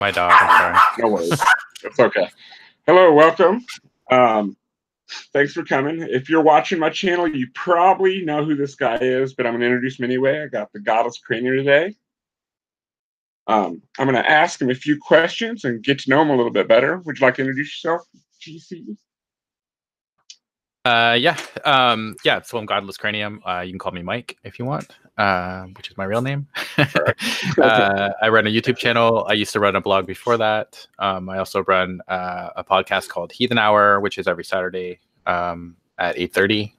My dog, I'm sorry. No worries. It's okay. Hello, welcome. Thanks for coming. If you're watching my channel, you probably know who this guy is, but I'm going to introduce him anyway. I got the Godless Cranium today. I'm going to ask him a few questions and get to know him a little bit better. Would you like to introduce yourself, GC? Yeah. So I'm Godless Cranium. You can call me Mike if you want, which is my real name. I run a YouTube channel. I used to run a blog before that. I also run a podcast called Heathen Hour, which is every Saturday at 8:30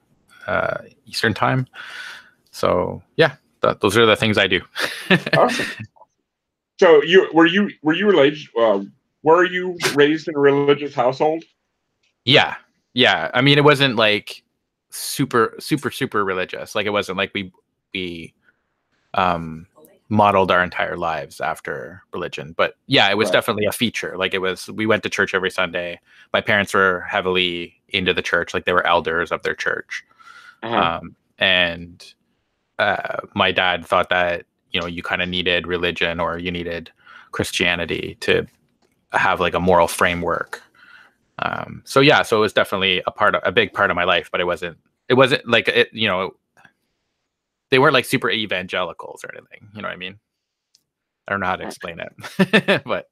Eastern time. So yeah, those are the things I do. Awesome. So were you raised in a religious household? Yeah. I mean, it wasn't like super religious. Like it wasn't like we modeled our entire lives after religion. But yeah, it was definitely a feature. Like we went to church every Sunday. My parents were heavily into the church. Like they were elders of their church. And my dad thought that, you kind of needed religion or you needed Christianity to have like a moral framework. So it was definitely a big part of my life, but it wasn't like it, they weren't like super evangelicals or anything. You know what I mean? I don't know how to explain it, but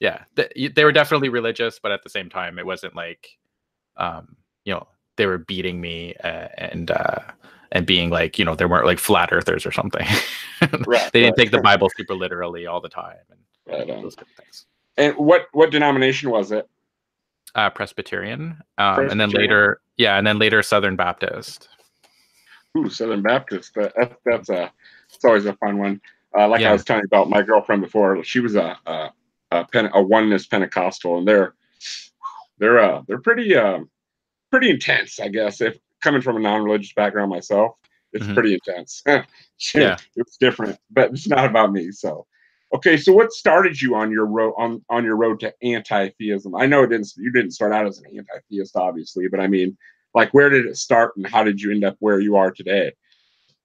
yeah, they were definitely religious, but at the same time, it wasn't like, they were beating me and being like, they weren't like flat earthers or something. They didn't take the Bible super literally all the time. And those kind of things. And what denomination was it? Presbyterian. And then later Southern Baptist. Ooh, Southern Baptist. That's it's always a fun one. I was telling you about my girlfriend before. She was a oneness Pentecostal, and they're pretty intense, I guess. If coming from a non-religious background myself, it's pretty intense. It's different, but it's not about me. So, okay. So, what started you on your road your road to anti-theism? I know you didn't start out as an anti-theist, obviously, but I mean, like, where did it start, and how did you end up where you are today?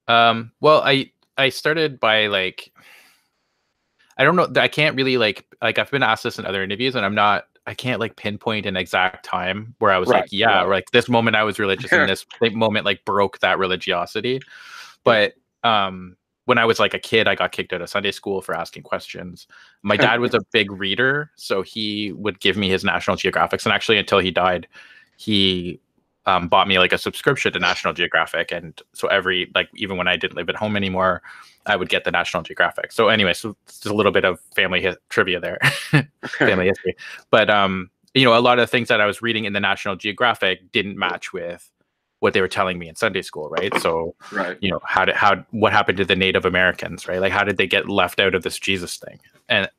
Well, I started by like, I don't know. I can't really like I've been asked this in other interviews, and I can't like pinpoint an exact time where I was like this moment I was religious and this moment like broke that religiosity. But when I was like a kid, I got kicked out of Sunday school for asking questions. My dad was a big reader, so he would give me his National Geographics, and actually until he died, he bought me like a subscription to National Geographic, and so even when I didn't live at home anymore, I would get the National Geographic. So anyway, so just a little bit of family trivia there, family history. But a lot of the things that I was reading in the National Geographic didn't match with what they were telling me in Sunday school, right? So, what happened to the Native Americans, right? Like, how did they get left out of this Jesus thing? And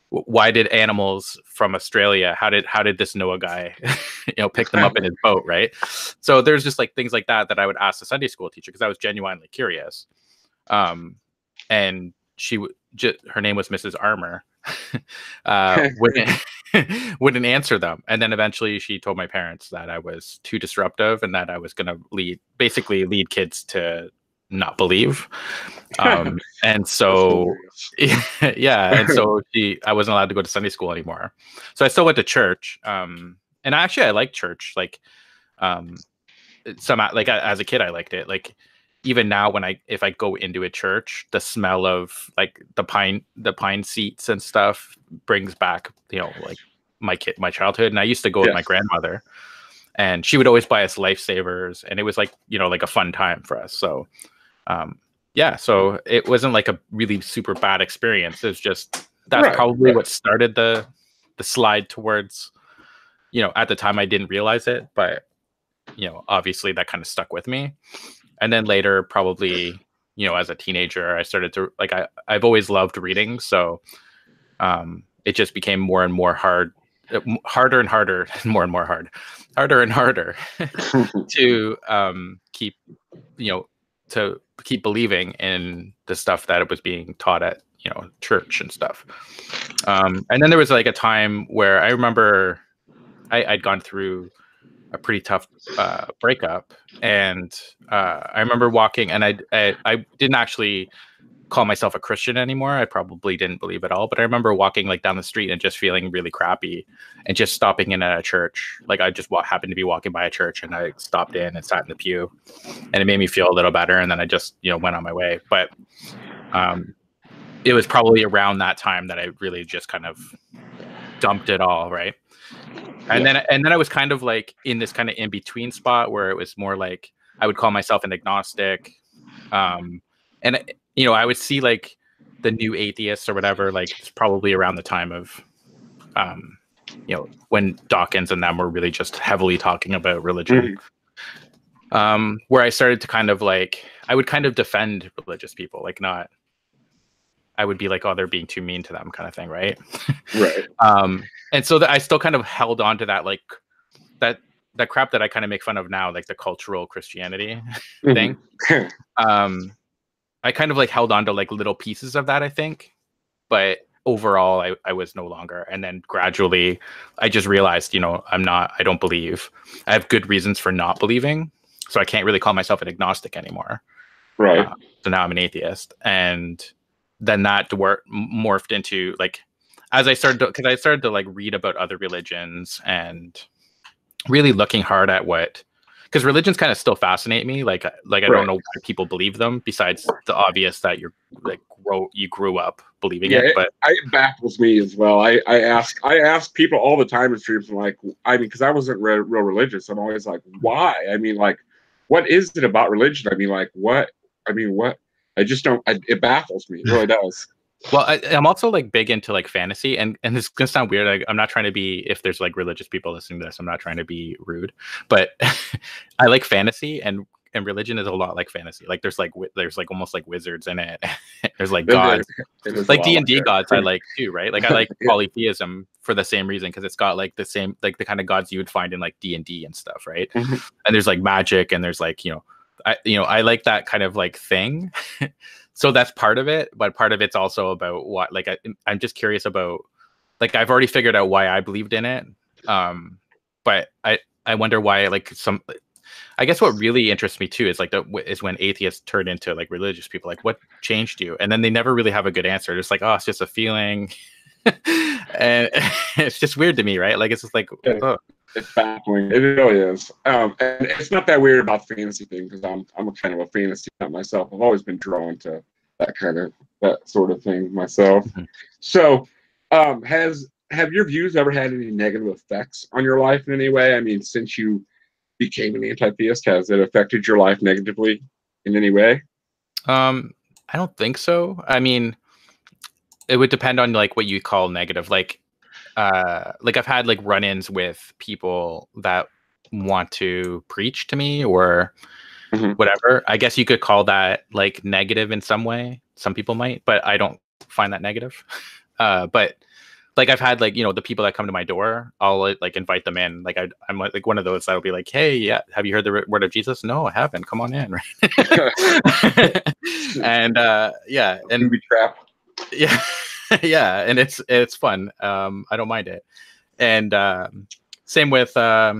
why did animals from Australia? How did this Noah guy, pick them up in his boat, right? So there's just like things like that I would ask the Sunday school teacher because I was genuinely curious. And her name was Mrs. Armour, wouldn't answer them. And then eventually she told my parents that I was too disruptive and that I was going to lead kids to not believe. And so, I wasn't allowed to go to Sunday school anymore. So I still went to church. And I liked church. Like, as a kid, I liked it. Like, even now if I go into a church, the smell of like the pine seats and stuff brings back, like my childhood. And I used to go with my grandmother, and she would always buy us lifesavers, and it was like, like a fun time for us. So, so it wasn't like a really super bad experience. It was just, that's probably what started the slide towards, at the time I didn't realize it, but obviously that kind of stuck with me. And then later, probably, as a teenager, I started to like, I've always loved reading. So it just became more and more harder and harder, harder and harder to keep, to keep believing in the stuff that it was being taught at, church and stuff. And then there was like a time where I remember I'd gone through a pretty tough breakup, and I remember walking, and I didn't actually call myself a Christian anymore. I probably didn't believe at all, but I remember walking like down the street and just feeling really crappy and just stopping in at a church. Like I just happened to be walking by a church and I stopped in and sat in the pew, and it made me feel a little better. And then I just, went on my way. But it was probably around that time that I really just kind of dumped it all. Right. And then I was kind of like in this kind of in between spot where it was more like I would call myself an agnostic. And I would see like the new atheists or whatever, like it's probably around the time of, when Dawkins and them were really just heavily talking about religion, where I started to kind of like, I would kind of defend religious people, like not, I would be like, oh, they're being too mean to them kind of thing. Right. Right. And so I still kind of held on to that, like that crap that I kind of make fun of now, like the cultural Christianity thing. I kind of like held on to like little pieces of that, I think, but overall I was no longer. And then gradually I just realized, I don't believe. I have good reasons for not believing. So I can't really call myself an agnostic anymore. Right. So now I'm an atheist. And then that morphed into like, as I started to like read about other religions and really looking hard at because religions kind of still fascinate me. Like I don't know why people believe them, besides the obvious that you're like you grew up believing it. But it baffles me as well. I ask people all the time in streams, like, because I wasn't real religious. I'm always like, why? I mean, like, what is it about religion? I mean, like, what? I just don't. It baffles me. It really does. Well, I'm also like big into like fantasy, and this is gonna sound weird. I'm not trying to be, if there's like religious people listening to this, I'm not trying to be rude, but I like fantasy, and religion is a lot like fantasy. Like there's like almost like wizards in it. There's like gods, like D&D gods. I like too, right? Like I like polytheism for the same reason, because it's got like the same, like the kind of gods you would find in like D&D and stuff, right? And there's like magic, and there's like I like that kind of like thing. So that's part of it, but part of it's also about what, like, I'm just curious about, like, I've already figured out why I believed in it. But I wonder why, like, I guess what really interests me too is like is when atheists turn into like religious people, like what changed you? And then they never really have a good answer. It's like, oh, it's just a feeling. And it's just weird to me, right? Like, it's just like, oh. It's baffling. It really is. And it's not that weird about the fantasy thing, because I'm a kind of a fantasy nut myself. I've always been drawn to that sort of thing myself. So, have your views ever had any negative effects on your life in any way? I mean, since you became an anti-theist, has it affected your life negatively in any way? I don't think so. I mean, it would depend on like what you call negative. Like I've had like run-ins with people that want to preach to me or whatever. I guess you could call that like negative in some way. Some people might, but I don't find that negative. But like I've had like, the people that come to my door, I'll like invite them in. Like I'm like one of those that'll be like, hey, yeah, have you heard the word of Jesus? No, I haven't. Come on in. Right. And yeah, and be trapped. Yeah. Yeah, and it's fun. I don't mind it. And same with I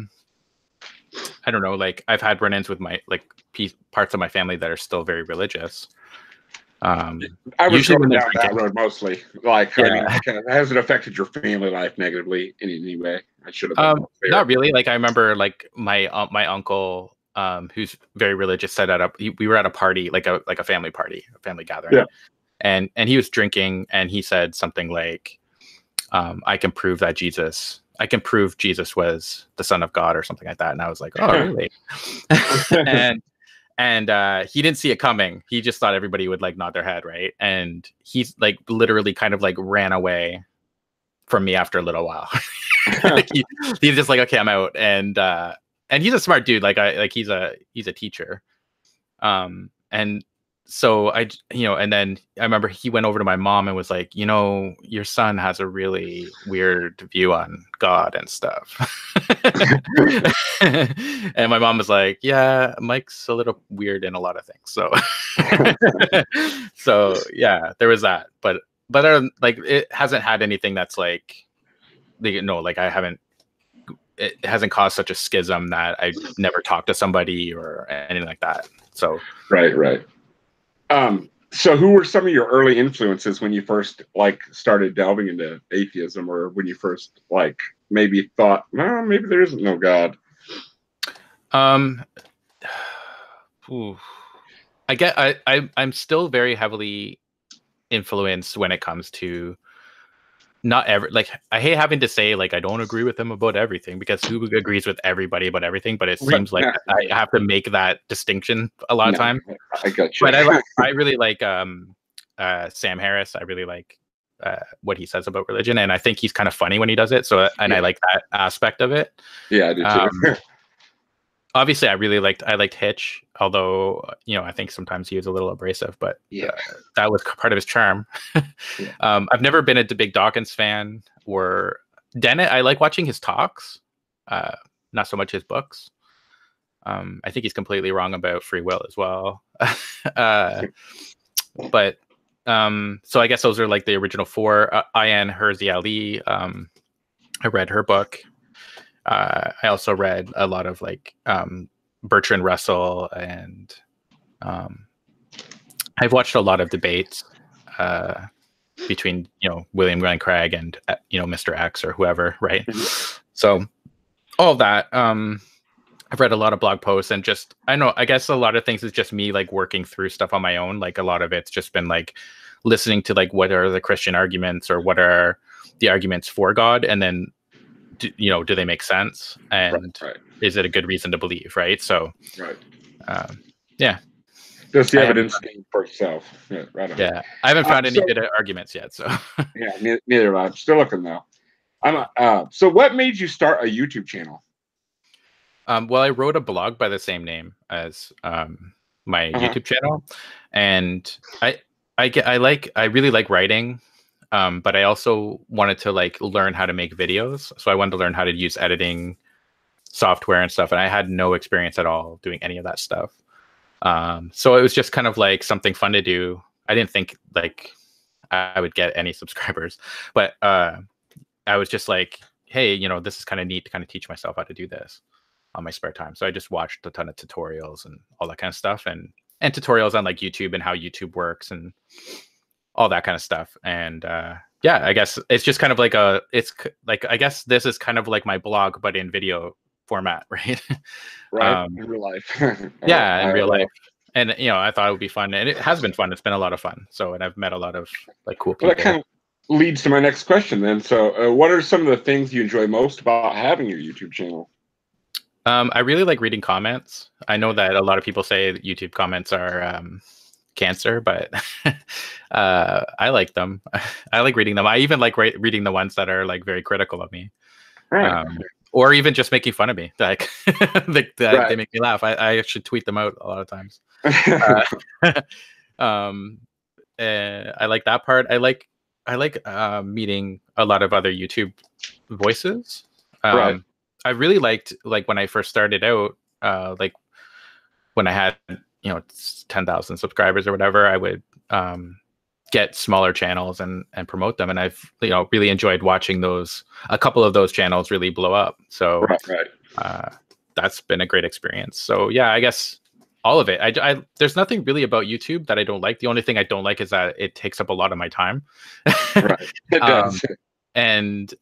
don't know, like I've had run-ins with my like parts of my family that are still very religious. I was going down that road mostly. Like, yeah. I mean, has it affected your family life negatively in any way? I should have. Not really. Like I remember, like my uncle, who's very religious, set that up. We were at a party, like a family party, a family gathering. Yeah. And he was drinking, and he said something like, I can prove Jesus was the Son of God or something like that. And I was like, oh, really? and he didn't see it coming. He just thought everybody would like nod their head, right? And he's like literally kind of like ran away from me after a little while. Like he's just like, okay, I'm out. And he's a smart dude. He's a teacher. And so and then I remember he went over to my mom and was like, your son has a really weird view on God and stuff. And my mom was like, yeah, Mike's a little weird in a lot of things. So, so yeah, there was that, but like, it hasn't had anything that's like, like it hasn't caused such a schism that I never talked to somebody or anything like that. So, right. So who were some of your early influences when you first like started delving into atheism, or when you first like maybe thought, well, maybe there isn't no God? Ooh. I'm still very heavily influenced when it comes to not ever, like, I hate having to say like I don't agree with them about everything, because who agrees with everybody about everything? But it seems like I have to make that distinction a lot of time. I got you. But I really like Sam Harris. I really like what he says about religion, and I think he's kind of funny when he does it. So, and I like that aspect of it. Yeah, I do too. Obviously, I liked Hitch, although I think sometimes he was a little abrasive, but that was part of his charm. I've never been a big Dawkins fan, or Dennett. I like watching his talks, not so much his books. I think he's completely wrong about free will as well. But so I guess those are like the original four. Ayan Hirsi Ali. I read her book. I also read a lot of like Bertrand Russell, and I've watched a lot of debates between William Lane Craig and Mr. X or whoever, right? So all of that. I've read a lot of blog posts, and just I guess a lot of things is just me like working through stuff on my own. Like a lot of it's just been like listening to like what are the Christian arguments, or what are the arguments for God, and then do they make sense, and is it a good reason to believe, right? So yeah, just the evidence for itself. I haven't found any good arguments yet, so yeah, neither have I. I'm still looking though. So what made you start a YouTube channel? Well, I wrote a blog by the same name as my YouTube channel, and I really like writing. But I also wanted to like learn how to make videos. So I wanted to learn how to use editing software and stuff. And I had no experience at all doing any of that stuff. So it was just kind of like something fun to do. I didn't think like I would get any subscribers, but I was just like, hey, this is kind of neat to kind of teach myself how to do this on my spare time. So I just watched a ton of tutorials and all that kind of stuff, and tutorials on like YouTube and how YouTube works and all that kind of stuff. And I guess it's just kind of like I guess this is kind of like my blog, but in video format, right? In real life. In real life. And I thought it would be fun, and it has been fun. It's been a lot of fun. So, and I've met a lot of like cool people. Well, that kind of leads to my next question then. So what are some of the things you enjoy most about having your YouTube channel? I really like reading comments. I know that a lot of people say that YouTube comments are cancer, but I like them. I like reading them. I even like reading the ones that are like very critical of me, or even just making fun of me. Like they make me laugh. I actually tweet them out a lot of times. I like that part. I like meeting a lot of other YouTube voices. I really liked like when I first started out, like when I had 10,000 subscribers or whatever, I would get smaller channels and promote them, and I've really enjoyed watching a couple of those channels really blow up. So that's been a great experience. So yeah, I guess all of it. I there's nothing really about YouTube that I don't like. The only thing I don't like is that it takes up a lot of my time. It does. And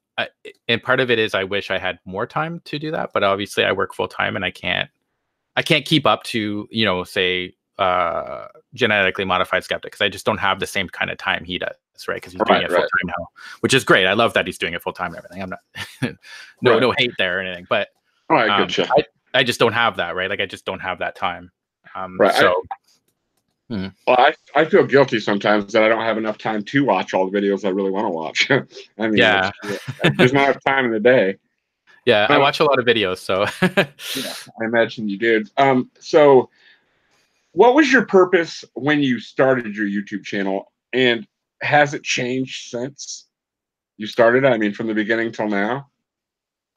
part of it is I wish I had more time to do that, but obviously I work full time, and I can't keep up to say genetically modified skeptic, because I just don't have the same kind of time he does, right? Because he's doing it full time now, which is great. I love that he's doing it full time and everything. I'm not no hate there or anything, but I just don't have that, right? Like I just don't have that time. Well, I feel guilty sometimes that I don't have enough time to watch all the videos I really want to watch. I mean, there's not enough time in the day. Yeah, I watch a lot of videos, so I imagine you did. So what was your purpose when you started your YouTube channel, and has it changed since you started? I mean, from the beginning till now?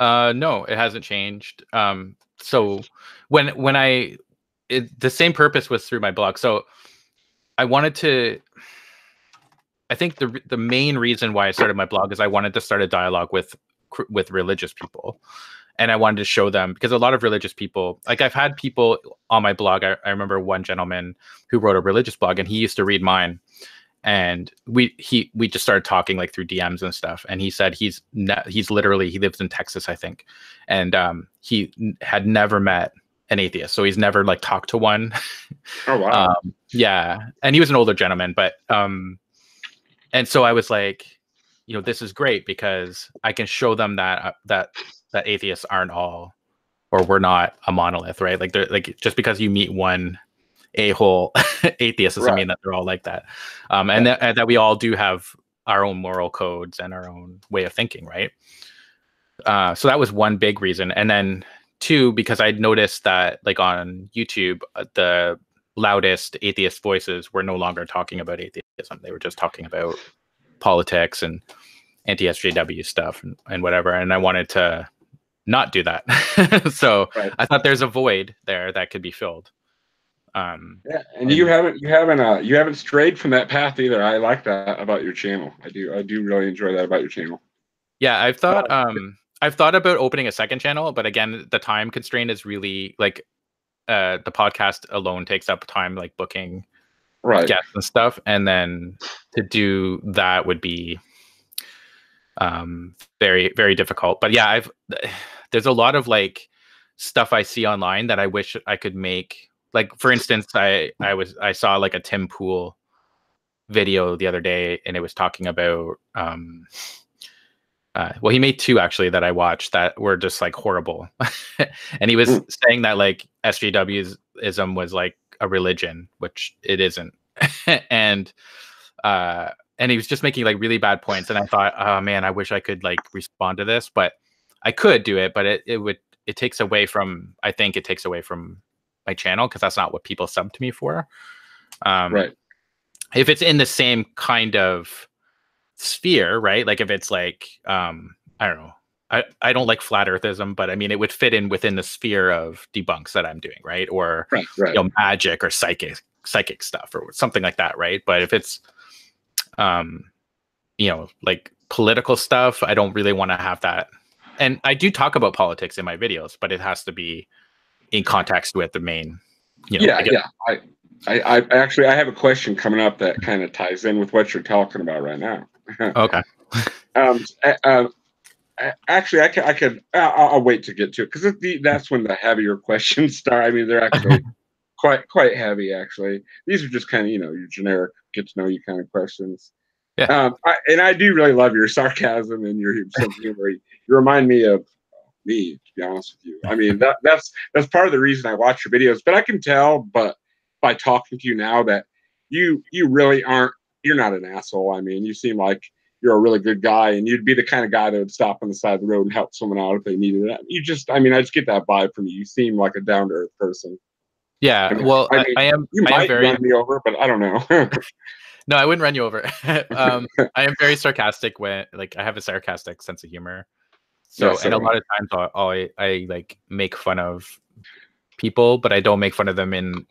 No, it hasn't changed. So when the same purpose was through my blog. So I think the main reason why I started my blog is I wanted to start a dialogue with religious people. and I wanted to show them, because a lot of religious people, like I've had people on my blog. I remember one gentleman who wrote a religious blog, and he used to read mine, and we just started talking like through DMs and stuff. And he said he's literally, he lives in Texas, I think, and he had never met an atheist, so he's never like talked to one. Oh wow. Yeah, and he was an older gentleman, but and so I was like, you know, this is great because I can show them that that atheists aren't all, or we're not a monolith, right? Like they're like, just because you meet one a-hole atheist doesn't mean that they're all like that. And that we all do have our own moral codes and our own way of thinking, right? So that was one big reason. And then two, because I'd noticed that like on YouTube, the loudest atheist voices were no longer talking about atheism. They were just talking about politics and anti-SJW stuff and whatever. And I wanted to not do that. So I thought there's a void there that could be filled. Yeah, and you haven't strayed from that path either. I like that about your channel. I do really enjoy that about your channel. Yeah, I've thought about opening a second channel, but again, the time constraint is really like the podcast alone takes up time, like booking guests and stuff, and then to do that would be very, very difficult. But yeah, there's a lot of like stuff I see online that I wish I could make. Like for instance, I saw like a Tim Pool video the other day, and it was talking about well, he made two actually that I watched that were just like horrible. And he was saying that like SJWism was like a religion, which it isn't. And he was just making like really bad points, and I thought, oh man, I wish I could like respond to this, but I could do it, but it takes away from, I think it takes away from my channel, because that's not what people sub to me for. If it's in the same kind of sphere, right? Like if it's like I don't know, I don't like flat earthism, but I mean it would fit in within the sphere of debunks that I'm doing, right? Or you know, magic or psychic stuff or something like that, right? But if it's you know, like political stuff, I don't really want to have that. And I do talk about politics in my videos, but it has to be in context with the main, you know. I actually have a question coming up that kind of ties in with what you're talking about right now. Okay. Actually, I'll wait to get to it, because that's when the heavier questions start. I mean, they're actually quite heavy. Actually, these are just kind of, you know, your generic get to know you kind of questions. Yeah. I do really love your sarcasm and your sense of humor. You remind me of me, to be honest with you. I mean, that's part of the reason I watch your videos. But I can tell, but by talking to you now, that you really aren't. You're not an asshole. I mean, you seem like you're a really good guy, and you'd be the kind of guy that would stop on the side of the road and help someone out if they needed it. I just get that vibe from you. You seem like a down to earth person. Yeah. Well, I am. You might run me over, but I don't know. No, I wouldn't run you over. I am very sarcastic when, like, I have a sarcastic sense of humor. So, and a lot of times I like make fun of people, but I don't make fun of them in.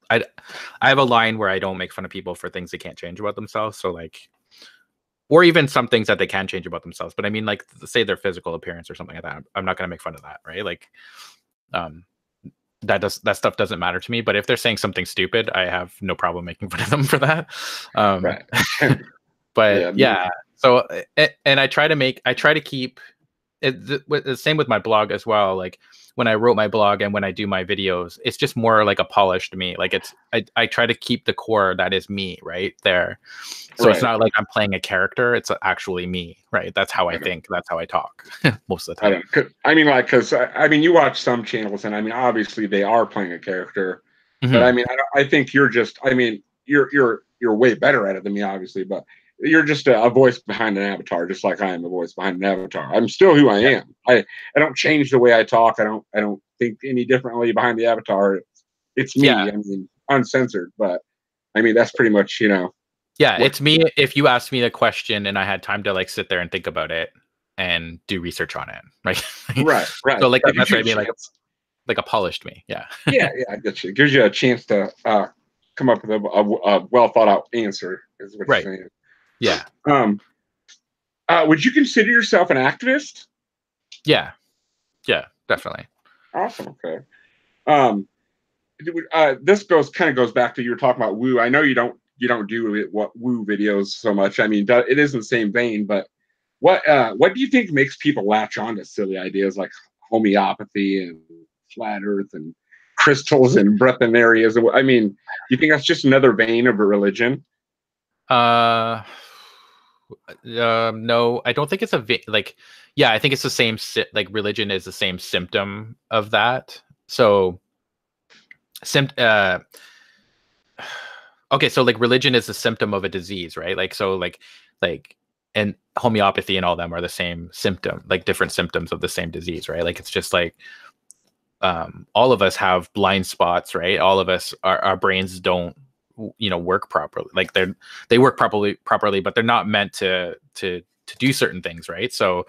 I have a line where I don't make fun of people for things they can't change about themselves. So like, or even some things that they can change about themselves. But I mean, like, say their physical appearance or something like that. I'm not going to make fun of that, right? Like, that stuff doesn't matter to me. But if they're saying something stupid, I have no problem making fun of them for that. But yeah. So, and I try to keep it the same with my blog as well. Like when I wrote my blog and when I do my videos, it's just more like a polished me. Like I try to keep the core that is me right there. So it's not like I'm playing a character. It's actually me, right? That's how I think. That's how I talk most of the time. I mean, like, because I mean, you watch some channels, and I mean, obviously they are playing a character, but I mean, I think you're just. I mean, you're way better at it than me, obviously, but you're just a voice behind an avatar, just like I am a voice behind an avatar. I'm still who I am. I don't change the way I talk. I don't think any differently behind the avatar. It's me. I mean, uncensored, but I mean, that's pretty much, you know. Yeah, it's me. If you asked me a question and I had time to like sit there and think about it and do research on it, right? Right. So like that's what I mean, like a polished me. Yeah. yeah, I get you. It gives you a chance to come up with a well thought out answer. Is what you're saying. Yeah. Would you consider yourself an activist? Yeah. definitely. Awesome. Okay. Um, this kind of goes back to you were talking about woo. I know you don't do what woo videos so much. I mean, it is in the same vein, but what do you think makes people latch on to silly ideas like homeopathy and flat Earth and crystals and breathing areas? I mean, do you think that's just another vein of a religion? No, I don't think it's like, yeah, I think it's the same, like religion is the same symptom of that. So, okay, so like religion is a symptom of a disease, right? Like, so like, and homeopathy and all them are the same symptom, like different symptoms of the same disease, right? Like, it's just like, all of us have blind spots, right? All of us, our brains don't, work properly. Like they work properly, but they're not meant to do certain things, right? So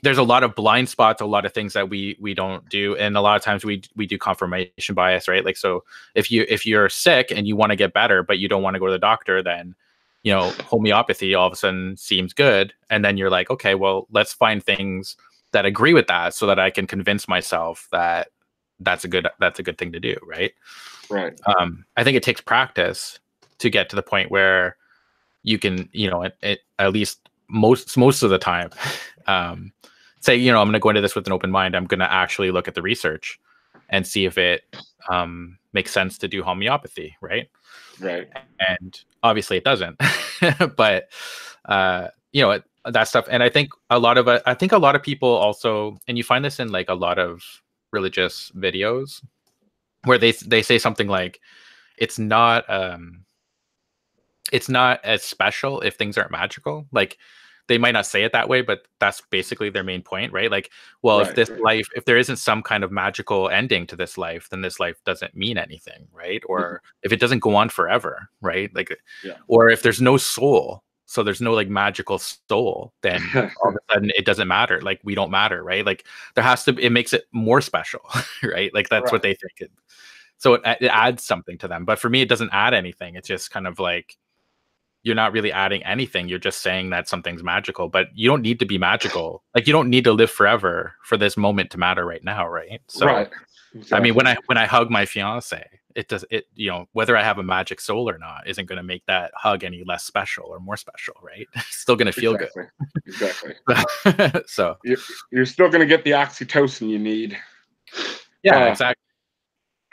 there's a lot of blind spots, a lot of things that we don't do, and a lot of times we do confirmation bias, right? Like, so if you're sick and you want to get better but you don't want to go to the doctor, then homeopathy all of a sudden seems good, and then you're like, okay, well, let's find things that agree with that so that I can convince myself that that's a good thing to do, right? Right. I think it takes practice to get to the point where you can, at least most of the time, say, I'm going to go into this with an open mind. I'm going to actually look at the research and see if it makes sense to do homeopathy, right? Right. And obviously it doesn't, but that stuff. And I think a lot of people also, and you find this in like a lot of religious videos, where they say something like, it's not as special if things aren't magical. Like, they might not say it that way, but that's basically their main point, right? Like, well, Right. if there isn't some kind of magical ending to this life, then this life doesn't mean anything, right? Or if it doesn't go on forever, right? Like, or if there's no soul, so there's no like magical soul, then all of a sudden it doesn't matter. Like, we don't matter, right? Like, it makes it more special, right? Like, that's what they think. So it adds something to them. But for me, it doesn't add anything. It's just kind of like, you're not really adding anything. You're just saying that something's magical, but you don't need to be magical. Like, you don't need to live forever for this moment to matter right now, right? So, exactly. I mean, when I hug my fiance, whether I have a magic soul or not isn't going to make that hug any less special or more special, right? It's still going to feel good. Exactly. So you're still going to get the oxytocin you need. Yeah, exactly.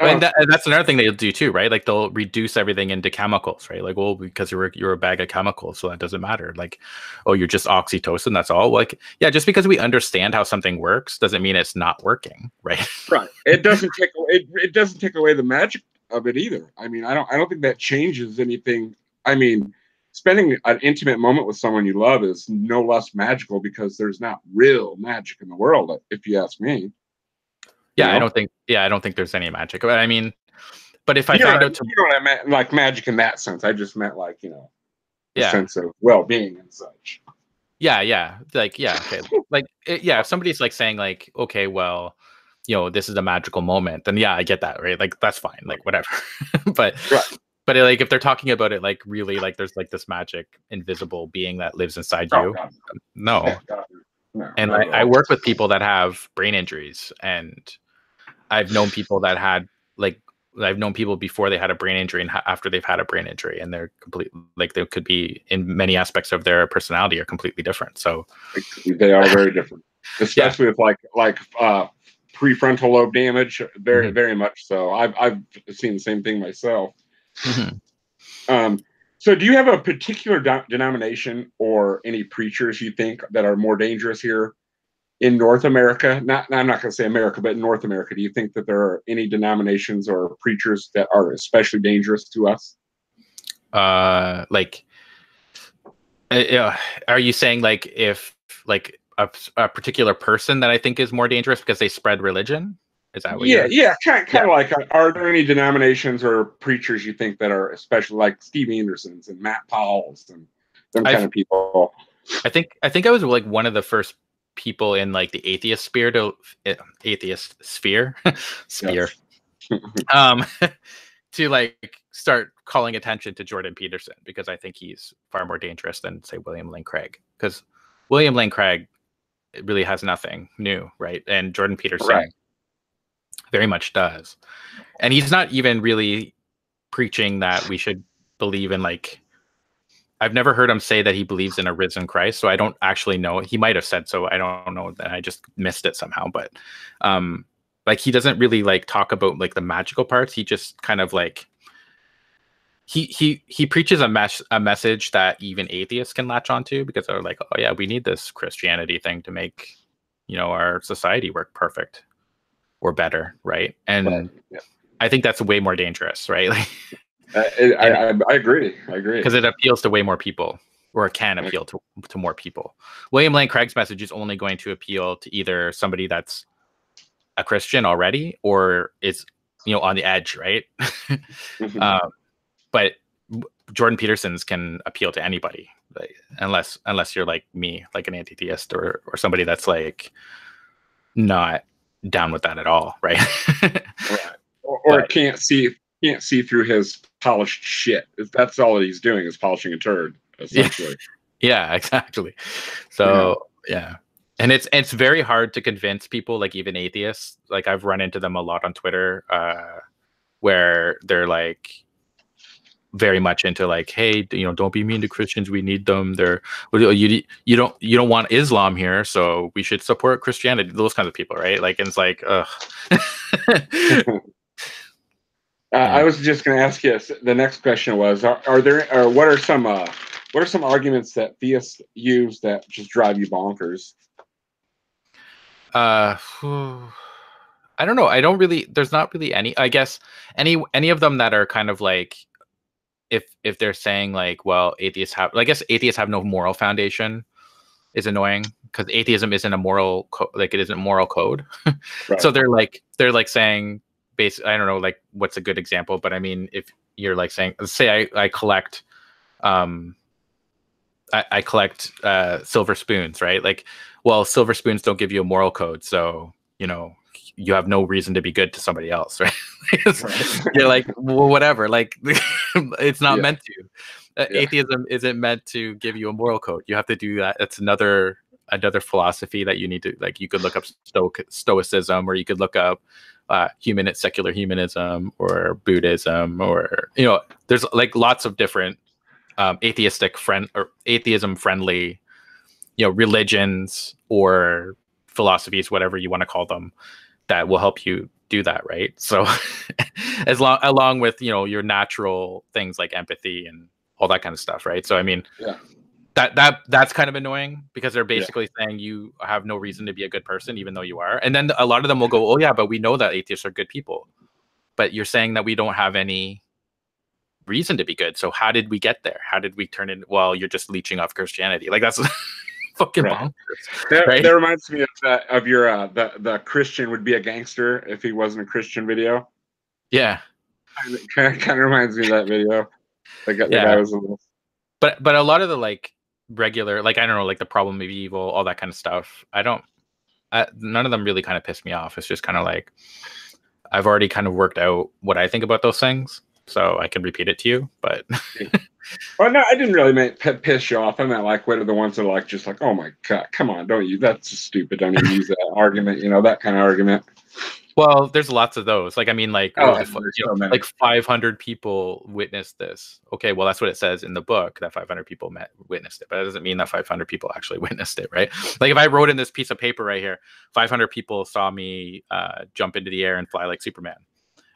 And that's another thing they'll do too, right? Like, they'll reduce everything into chemicals, right? Like, well, because you're a bag of chemicals, so that doesn't matter. Like, oh, you're just oxytocin, that's all. Like, yeah, just because we understand how something works doesn't mean it's not working, right? Right. It doesn't take away. It doesn't take away the magic of it either. I mean, I don't think that changes anything. I mean, spending an intimate moment with someone you love is no less magical because there's not real magic in the world, if you ask me. Yeah, I don't think there's any magic. But I mean, but if I find out, you know what I meant, like magic in that sense. I just meant like, the sense of well-being and such. Yeah, like, yeah, okay, like, if somebody's like saying like, okay, well, this is a magical moment, then yeah, I get that, right? Like, that's fine, like, whatever. but like, if they're talking about it like really like there's like this magic invisible being that lives inside you, no. And I work with people that have brain injuries, and I've known people that had I've known people before they had a brain injury and after they've had a brain injury, and they're like, they could be in many aspects of their personality are completely different. So they are very different, especially with like prefrontal lobe damage. Very, very much so. I've seen the same thing myself. So do you have a particular denomination or any preachers you think that are more dangerous here in North America? I'm not going to say America, but in North America, do you think that there are any denominations or preachers that are especially dangerous to us? Are you saying like if like a particular person that I think is more dangerous because they spread religion? Is that what? Yeah, kind of like, are there any denominations or preachers you think that are especially, like Steve Anderson's and Matt Powell's and them kind of people? I think I was like one of the first people in like the atheist sphere to like start calling attention to Jordan Peterson, because I think he's far more dangerous than, say, William Lane Craig, because William Lane Craig it really has nothing new, right? And Jordan Peterson very much does. And he's not even really preaching that we should believe in, like, I've never heard him say that he believes in a risen Christ, so I don't actually know. He might have said so. I don't know that. I just missed it somehow. But like, he doesn't really like talk about like the magical parts. He just kind of like he preaches a message that even atheists can latch onto, because they're like, oh yeah, we need this Christianity thing to make, you know, our society work perfect or better, right? And I think that's way more dangerous, right? Like, I agree. I agree. Because it appeals to way more people, or it can appeal to more people. William Lane Craig's message is only going to appeal to either somebody that's a Christian already, or is, you know, on the edge, right? But Jordan Peterson's can appeal to anybody, like, unless you're like me, like an anti-theist, or somebody that's like not down with that at all, right? Or can't see through his polished shit. That's all he's doing, is polishing a turd, essentially. Yeah, exactly. So yeah. And it's very hard to convince people, like even atheists. Like, I've run into them a lot on Twitter, where they're like very much into like, hey, you know, don't be mean to Christians. We need them. They're, you don't want Islam here, so we should support Christianity. Those kinds of people, right? Like, and it's like, ugh. I was just going to ask you. The next question was: what are some arguments that theists use that just drive you bonkers? I don't know. I don't really. There's not really any. I guess any of them that are kind of like, if they're saying like, well, atheists have, I guess atheists have no moral foundation, is annoying, because atheism isn't a moral like, it isn't moral code. Right. So they're like saying, basically, I don't know, like, what's a good example, but I mean, if you're like saying, say I collect I collect silver spoons, right? Like, well, silver spoons don't give you a moral code, so, you know, you have no reason to be good to somebody else, right? You're like, well, whatever, like, it's not meant to. Atheism isn't meant to give you a moral code. You have to do that. It's another philosophy that you need to, like, you could look up Stoicism, or you could look up secular humanism, or Buddhism, or, you know, there's like lots of different atheism friendly, you know, religions or philosophies, whatever you want to call them, that will help you do that, right? So along with, you know, your natural things like empathy and all that kind of stuff, right? So I mean, that's kind of annoying, because they're basically saying you have no reason to be a good person, even though you are. And then a lot of them will go, oh yeah, but we know that atheists are good people, but you're saying that we don't have any reason to be good. So how did we get there? How did we turn in? Well, you're just leeching off Christianity. Like, that's fucking bonkers. That reminds me of your the Christian would be a gangster if he wasn't a Christian video. Yeah, kind of reminds me of that video. The guy was a little... But a lot of the like regular, like, I don't know, like the problem of evil, all that kind of stuff, none of them really kind of piss me off. It's just kind of like, I've already kind of worked out what I think about those things, so I can repeat it to you. But well, no, I didn't really piss you off. I meant, like, what are the ones that are like, just like, oh my God, come on, don't you? That's stupid. Don't even use that argument. You know, that kind of argument. Well, there's lots of those. Like, I mean, like, like 500 people witnessed this. Okay, well, that's what it says in the book, that 500 people witnessed it, but that doesn't mean that 500 people actually witnessed it, right? Like, if I wrote in this piece of paper right here, 500 people saw me jump into the air and fly like Superman.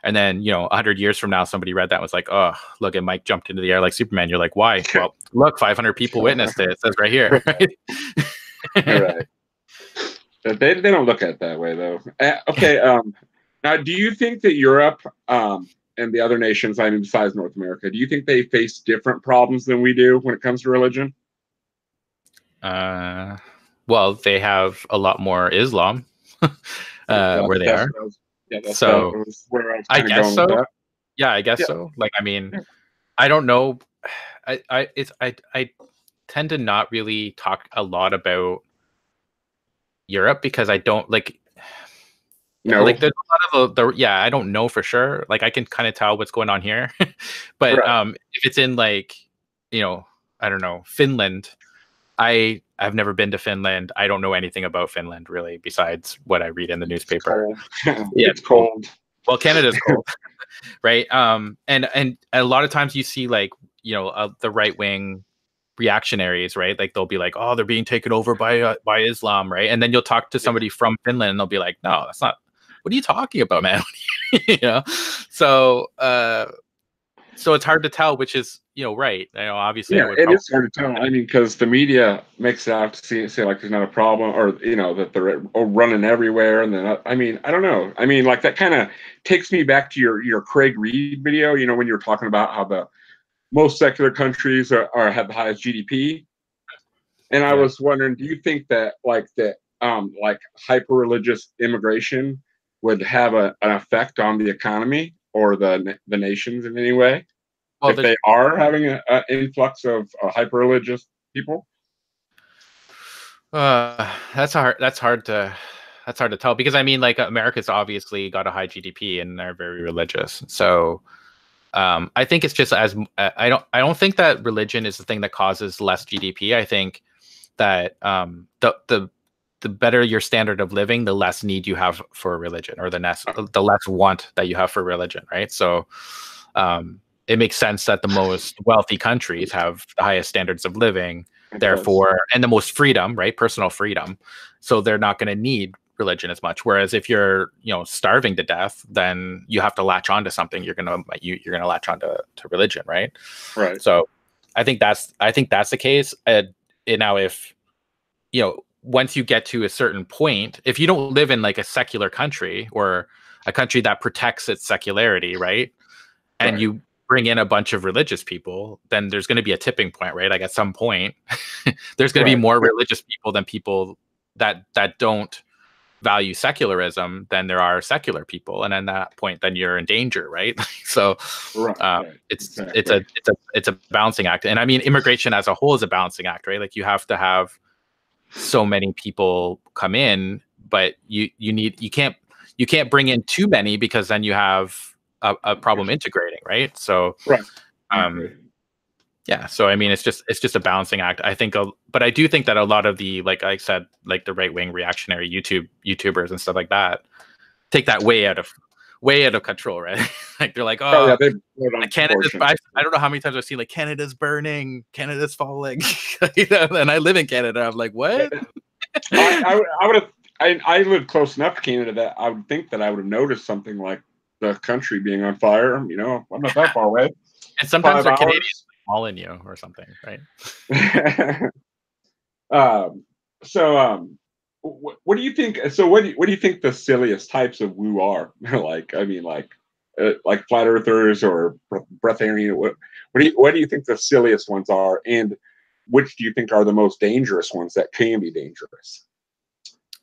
And then, you know, 100 years from now, somebody read that and was like, oh, look at Mike jumped into the air like Superman. You're like, why? Well, look, 500 people witnessed it. It says right here. Right? Right. But they don't look at it that way, though. Okay. Now, do you think that Europe and the other nations, I mean, besides North America, do you think they face different problems than we do when it comes to religion? Well, they have a lot more Islam where they are. So I guess so. Yeah, I guess so. Like, I mean, I don't know. I tend to not really talk a lot about Europe, because I don't like. No, like, there's a lot of the I don't know for sure. Like, I can kind of tell what's going on here, but if it's in, like, you know, I don't know, Finland, I I've never been to Finland. I don't know anything about Finland really, besides what I read in the newspaper. Yeah, it's cold. Well, Canada's cold, right? And a lot of times you see like, you know, the right wing reactionaries, right? Like they'll be like, oh, they're being taken over by Islam, right? And then you'll talk to somebody from Finland, and they'll be like, no, that's not. What are you talking about, man? You know, so so it's hard to tell which is, you know, right. You know, obviously, yeah, it is hard to tell. I mean, because the media makes it out to say like there's not a problem, or you know that they're running everywhere, and then I mean, I don't know. I mean, like that kind of takes me back to your Craig Reed video. You know, when you were talking about how the most secular countries are have the highest GDP, and I was wondering, do you think that like hyper religious immigration would have an effect on the economy or the nations in any way? Well, if they are having an influx of hyper-religious people? That's hard to tell, because I mean, like, America's obviously got a high GDP and they're very religious. So I think it's just I don't think that religion is the thing that causes less GDP. I think that the better your standard of living, the less need you have for religion, or the less want that you have for religion, right? So it makes sense that the most wealthy countries have the highest standards of living, therefore, and the most freedom, right? Personal freedom. So they're not going to need religion as much. Whereas if you're, you know, starving to death, then you have to latch on to something. You're gonna latch on to religion, right? Right. So I think that's the case. Now, if, you know, once you get to a certain point, if you don't live in like a secular country, or a country that protects its secularity, right, and you bring in a bunch of religious people, then there's going to be a tipping point, right? Like at some point, there's going to be more religious people than people that don't value secularism than there are secular people, and at that point, then you're in danger, right? So it's a balancing act, and I mean, immigration as a whole is a balancing act, right? Like you have to have so many people come in, but you can't bring in too many, because then you have a problem integrating, right? So yeah, so I mean, it's just a balancing act, I think. But I do think that a lot of the, like I said, like the right wing reactionary YouTubers and stuff like that take that way out of control, right? Like they're like, oh yeah, Canada's, I don't know how many times I've seen like Canada's burning, Canada's falling, you know, and I live in Canada. I'm like, what? I live close enough to Canada that I would think that I would have noticed something like the country being on fire. You know, I'm not that far away. And sometimes they're Canadians calling you or something, right? What do you think? So what do you think the silliest types of woo are? Like, I mean, like flat earthers or breatharian. What do you think the silliest ones are, and which do you think are the most dangerous ones that can be dangerous?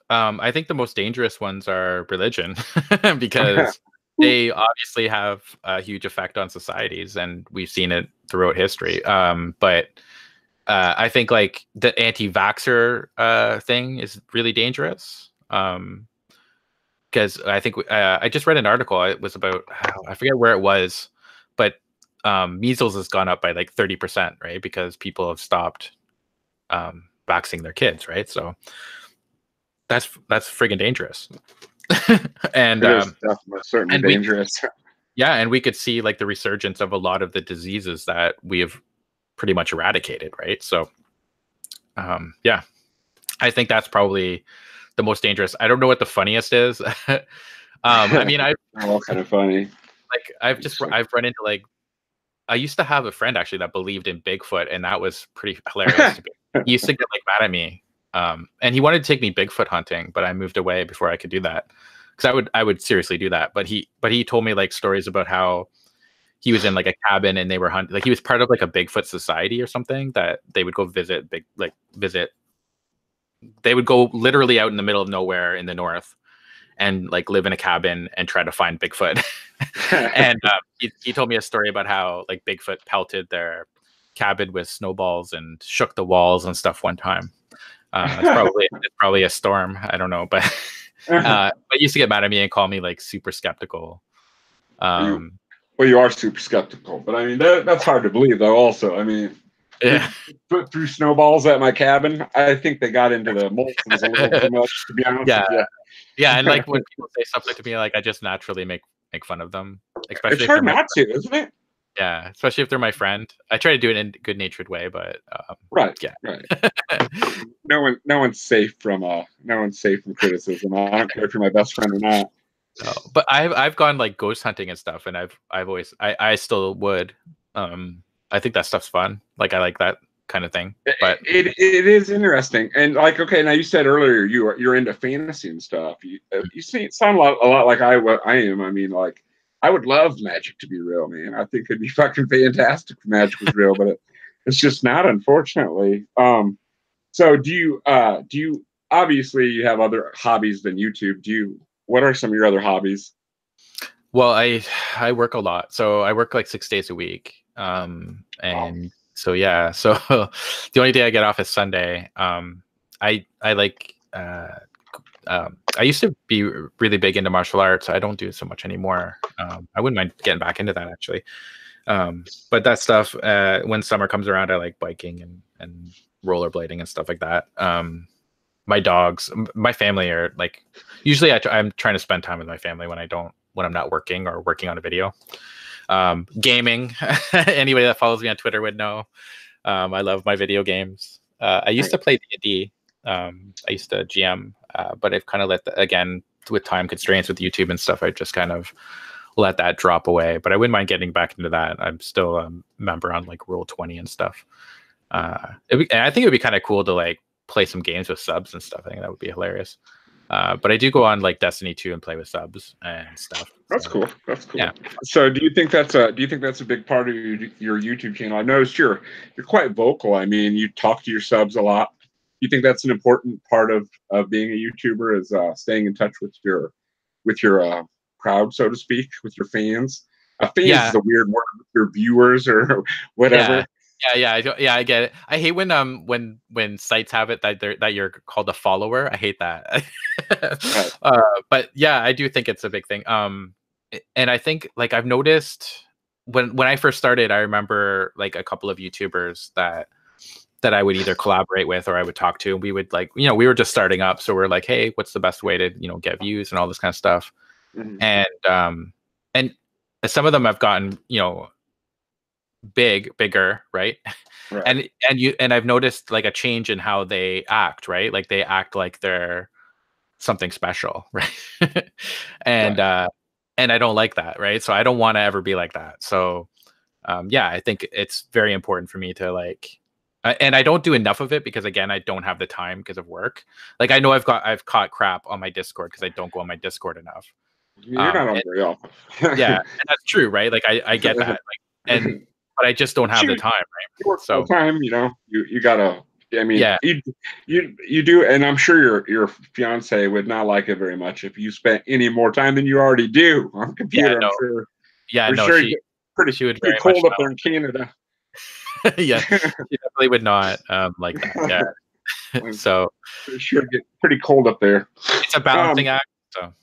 I think the most dangerous ones are religion, because they obviously have a huge effect on societies, and we've seen it throughout history. But I think like the anti-vaxxer thing is really dangerous, because I think I just read an article. It was about, I forget where it was, but measles has gone up by like 30%, right? Because people have stopped vaccinating their kids, right? So that's friggin' dangerous. And certainly dangerous. Yeah, and we could see like the resurgence of a lot of the diseases that we have pretty much eradicated, right? So yeah, I think that's probably the most dangerous. I don't know what the funniest is. I mean, all kind of funny. Like I've run into, like, I used to have a friend actually that believed in Bigfoot, and that was pretty hilarious to me. He used to get like mad at me. And he wanted to take me Bigfoot hunting, but I moved away before I could do that, because I would seriously do that. But he told me like stories about how he was in like a cabin and they were hunting, like he was part of like a Bigfoot society or something, that they would go visit they would go literally out in the middle of nowhere in the north and like live in a cabin and try to find Bigfoot. And he told me a story about how like Bigfoot pelted their cabin with snowballs and shook the walls and stuff one time. It's probably a storm. I don't know, but he used to get mad at me and call me like super skeptical. Well, you are super skeptical, but I mean that's hard to believe though. Also, I mean, Yeah. put threw snowballs at my cabin. I think they got into the Molsons a little too much, to be honest Yeah. with you. Yeah, and like when people say stuff like to me, like I just naturally make fun of them, especially It's if they're hard my not to, isn't it? yeah, especially if they're my friend. I try to do it in a good natured way, but Right, yeah. right. No one's safe from criticism. I don't care if you're my best friend or not. No, but I've gone like ghost hunting and stuff, and I've always I still would. I think that stuff's fun. Like I like that kind of thing. But it is interesting, and like okay, now you said earlier you're into fantasy and stuff. You sound a lot like I am. I mean, like I would love magic to be real, man. I think it'd be fucking fantastic if magic was real, but it's just not, unfortunately. So do you obviously you have other hobbies than YouTube? What are some of your other hobbies? Well, I work a lot, so I work like 6 days a week, and so yeah, so the only day I get off is Sunday. I like I used to be really big into martial arts. I don't do it so much anymore. I wouldn't mind getting back into that actually. But that stuff, when summer comes around, I like biking and rollerblading and stuff like that. My dogs, my family are like, usually I'm trying to spend time with my family when I'm not working or working on a video. Gaming, anybody that follows me on Twitter would know. I love my video games. I used to play D&D. I used to GM, but I've kind of again, with time constraints with YouTube and stuff, I just kind of let that drop away. But I wouldn't mind getting back into that. I'm still a member on like Roll20 and stuff. And I think it would be kind of cool to like play some games with subs and stuff. I think that would be hilarious. But I do go on like Destiny 2 and play with subs and stuff. That's cool. That's cool. Yeah. So do you think that's a big part of your YouTube channel? I've noticed you're quite vocal. I mean, you talk to your subs a lot. Do you think that's an important part of being a YouTuber, is staying in touch with your crowd, so to speak, with your fans? Fans is a weird word, with your viewers or whatever. Yeah, I get it. I hate when sites have it that you're called a follower. I hate that. Right. But yeah, I do think it's a big thing. And I think like I've noticed when I first started, I remember like a couple of YouTubers that I would either collaborate with or I would talk to, and we would like, we were just starting up, so we're like, hey, what's the best way to get views and all this kind of stuff. Mm-hmm. And some of them have gotten bigger, right? And I've noticed like a change in how they act, right? Like they act like they're something special, right? And I don't like that, right? So I don't want to ever be like that. So yeah, I think it's very important for me to like, and I don't do enough of it because again, I don't have the time because of work. Like I know I've caught crap on my Discord because I don't go on my Discord enough. You're not on very often. Yeah, and that's true, right? Like I get that, like, but I just don't have the time, right? You work full time, you gotta. I mean, you do, and I'm sure your fiance would not like it very much if you spent any more time than you already do on the computer. I'm sure. Yeah, no, sure she would pretty cold up there in Canada. Yeah, she definitely would not like that. Yeah. So sure get pretty cold up there. It's a balancing act. So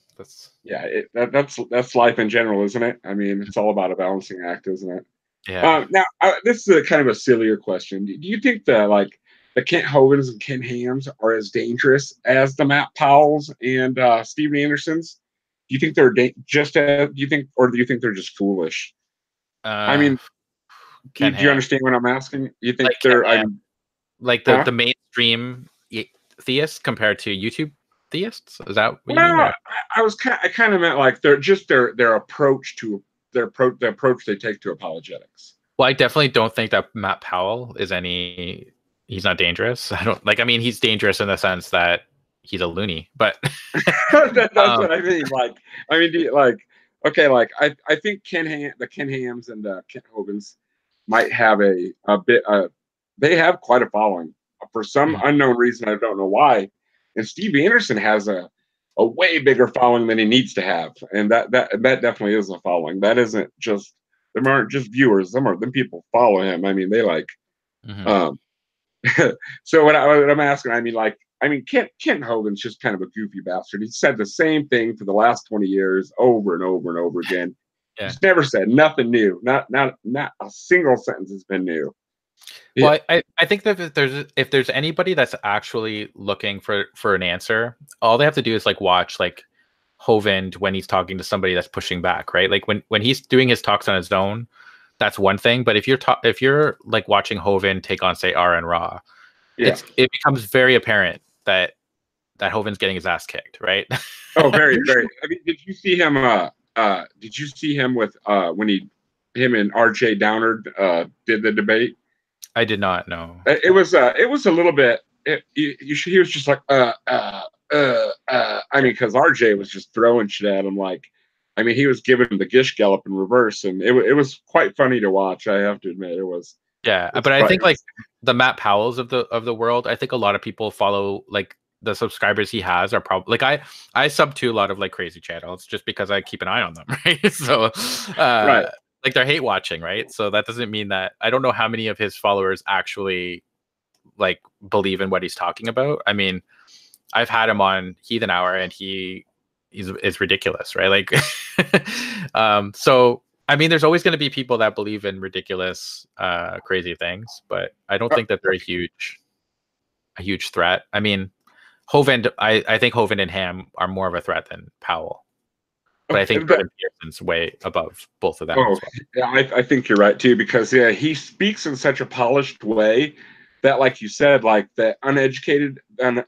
that's life in general, isn't it? I mean, it's all about a balancing act, isn't it? Yeah. Now, this is a kind of a sillier question. Do you think that like the Kent Hovens and Ken Hams are as dangerous as the Matt Powells and Steven Andersons? Do you think they're just as? Do you think they're just foolish? I mean, do you understand what I'm asking? You think they're the mainstream theists compared to YouTube theists? Is that what you mean? I kind of meant like they're just their approach to the approach they take to apologetics. Well, I definitely don't think that Matt Powell is he's not dangerous. I mean, he's dangerous in the sense that he's a loony, but that's what I mean. I think the Ken Hams and the Kent Hovens might have a bit. They have quite a following for some unknown reason. I don't know why. And Steve Anderson has a way bigger following than he needs to have, and that definitely is a following. That isn't just them aren't just viewers. Them people follow him. I mean, they like. So what I'm asking, I mean, Kent Hogan's just kind of a goofy bastard. He said the same thing for the last 20 years, over and over and over again. Yeah. He's never said nothing new. Not a single sentence has been new. Yeah. Well, I think that if there's anybody that's actually looking for an answer, all they have to do is like watch like Hovind when he's talking to somebody that's pushing back, right? Like when he's doing his talks on his own, that's one thing. But if you're like watching Hovind take on say R and Ra, Yeah. it becomes very apparent that Hovind's getting his ass kicked, right? Oh, very, very. I mean, did you see him? Did you see him with when him and RJ Downer did the debate? I did not know. It was a little bit. He was just like I mean, because RJ was just throwing shit at him. Like, I mean, he was giving him the gish gallop in reverse, and it was quite funny to watch. I have to admit, it was. Yeah, but I think like the Matt Powells of the world, I think a lot of people follow like the subscribers he has are probably like I sub to a lot of like crazy channels just because I keep an eye on them, right? So Right. like they're hate watching, right? So that doesn't mean that I don't know how many of his followers actually like believe in what he's talking about. I mean, I've had him on Heathen Hour and is ridiculous, right? Like so I mean, there's always going to be people that believe in ridiculous, crazy things, but I don't think that they're a huge threat. I mean, Hovind, I think Hovind and Ham are more of a threat than Powell, but I think Jordan Peterson's way above both of them. Oh, yeah, I think you're right too, because he speaks in such a polished way that, like you said, like the uneducated, or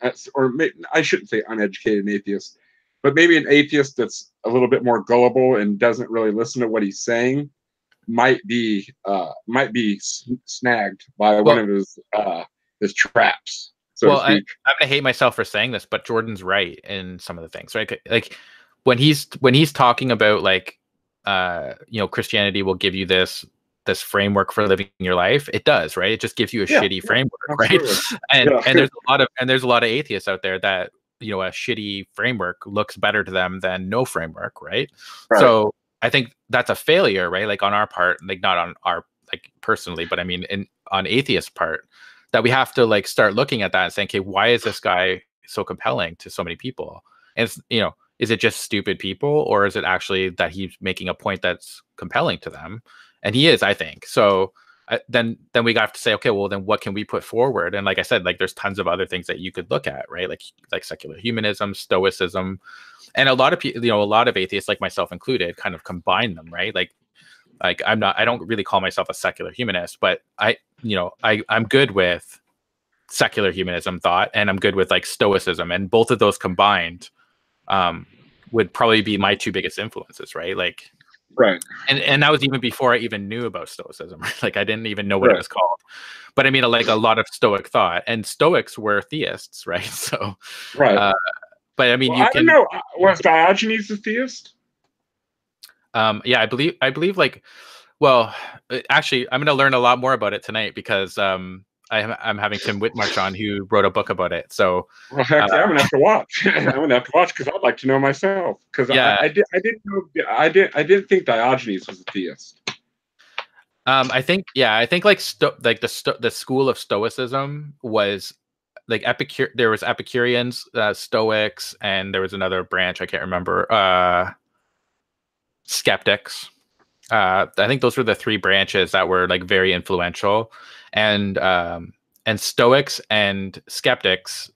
I shouldn't say uneducated atheist, but maybe an atheist that's a little bit more gullible and doesn't really listen to what he's saying might be snagged by one of his traps. So to speak. I'm gonna hate myself for saying this, but Jordan's right in some of the things, right? Like when he's talking about like Christianity will give you this framework for living your life. It does, right? It just gives you a shitty framework, absolutely. Right? And there's a lot of atheists out there that a shitty framework looks better to them than no framework, right? So I think that's a failure, right? Like on our part, like not on our like personally, but I mean on atheist part, that we have to like start looking at that and saying, okay, why is this guy so compelling to so many people? And it's, is it just stupid people, or is it actually that he's making a point that's compelling to them? And he is, I think. So then we got to say, okay, well, then what can we put forward? And like I said, like there's tons of other things that you could look at, right? Like secular humanism, stoicism, and a lot of people, a lot of atheists, like myself included, kind of combine them, right? Like I don't really call myself a secular humanist, but I'm good with secular humanism thought, and I'm good with like stoicism, and both of those combined would probably be my two biggest influences, right? Like, right. And that was even before I even knew about stoicism. Like I didn't even know what it was called, but I mean, like a lot of Stoic thought, and Stoics were theists, right? So, right. But I mean, I don't know. Was Diogenes a theist? Yeah, I believe like, well, actually, I'm going to learn a lot more about it tonight because I'm having Tim Whitmarsh on, who wrote a book about it. So, well, heck yeah, I'm gonna have to watch. I'm gonna have to watch because I'd like to know myself. Because I didn't think Diogenes was a theist. I think like the school of Stoicism was like there was Epicureans, Stoics, and there was another branch I can't remember. Skeptics. I think those were the three branches that were like very influential, and Stoics and skeptics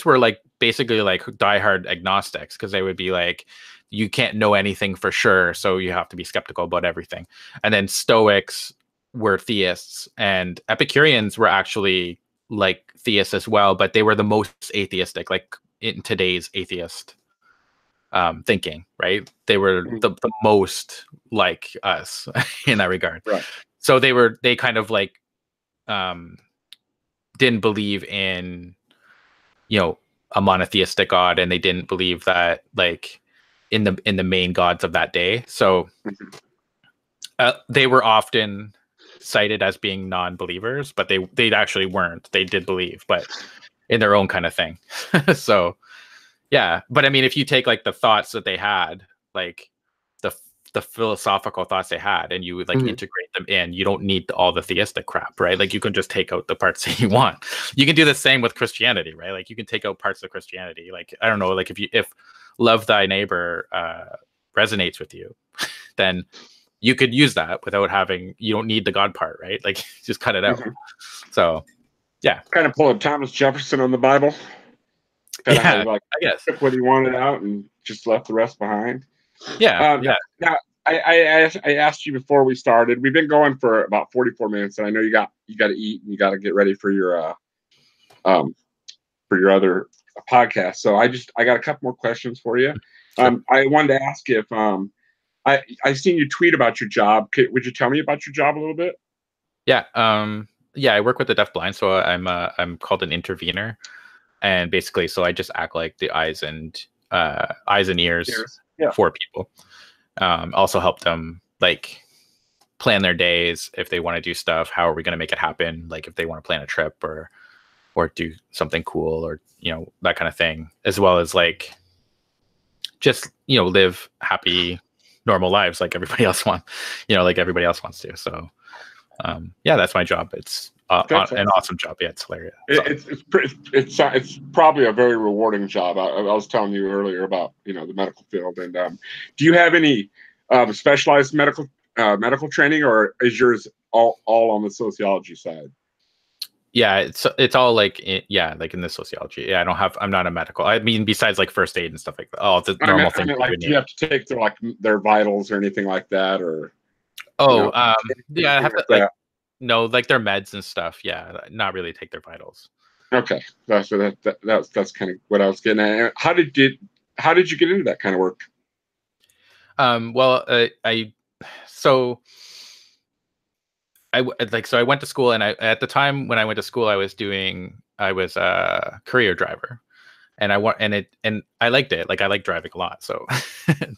were like basically like diehard agnostics, because they would be like, you can't know anything for sure, so you have to be skeptical about everything. And then Stoics were theists, and Epicureans were actually like theists as well, but they were the most atheistic, like in today's atheist thinking, right? They were the most like us in that regard. Right. So they kind of like didn't believe in a monotheistic God, and they didn't believe that like in the main gods of that day. So they were often cited as being non-believers, but they actually weren't. They did believe, but in their own kind of thing. So yeah, but I mean, if you take like the thoughts that they had, like the philosophical thoughts they had, and you would like integrate them in, you don't need all the theistic crap, right? Like you can just take out the parts that you want. You can do the same with Christianity, right? Like you can take out parts of Christianity. Like, I don't know, like if love thy neighbor resonates with you, then you could use that without having, you don't need the God part, right? Like just cut it out. So yeah. Kind of pull a Thomas Jefferson on the Bible. Kind of Yeah, how like I guess. took what he wanted out and just left the rest behind. Yeah. Now I asked you before we started. We've been going for about 44 minutes, and I know you got to eat and you got to get ready for your other podcast. So I got a couple more questions for you. Sure. I wanted to ask if I seen you tweet about your job. Would you tell me about your job a little bit? Yeah. Yeah, I work with the deafblind, so I'm called an intervener, and basically, so I just act like the eyes and ears for people. Also help them like plan their days if they want to do stuff. How are we going to make it happen? Like if they want to plan a trip or do something cool, or that kind of thing, as well as like just live happy normal lives like everybody else wants to. So yeah, that's my job. It's an awesome job. Yeah, it's hilarious. It's probably a very rewarding job. I was telling you earlier about the medical field. And do you have any specialized medical training, or is yours all on the sociology side? Yeah, it's all like in the sociology. Yeah, I'm not a medical. I mean, besides like first aid and stuff like that. Oh, the normal thing. Like, do you have to take their vitals or anything like that, or? Yeah, I have to no, like their meds and stuff. Yeah, not really take their vitals. Okay, that's kind of what I was getting at. How did you get into that kind of work? Well, I went to school, and at the time when I went to school, I was a courier driver, and I liked it. Like I like driving a lot, so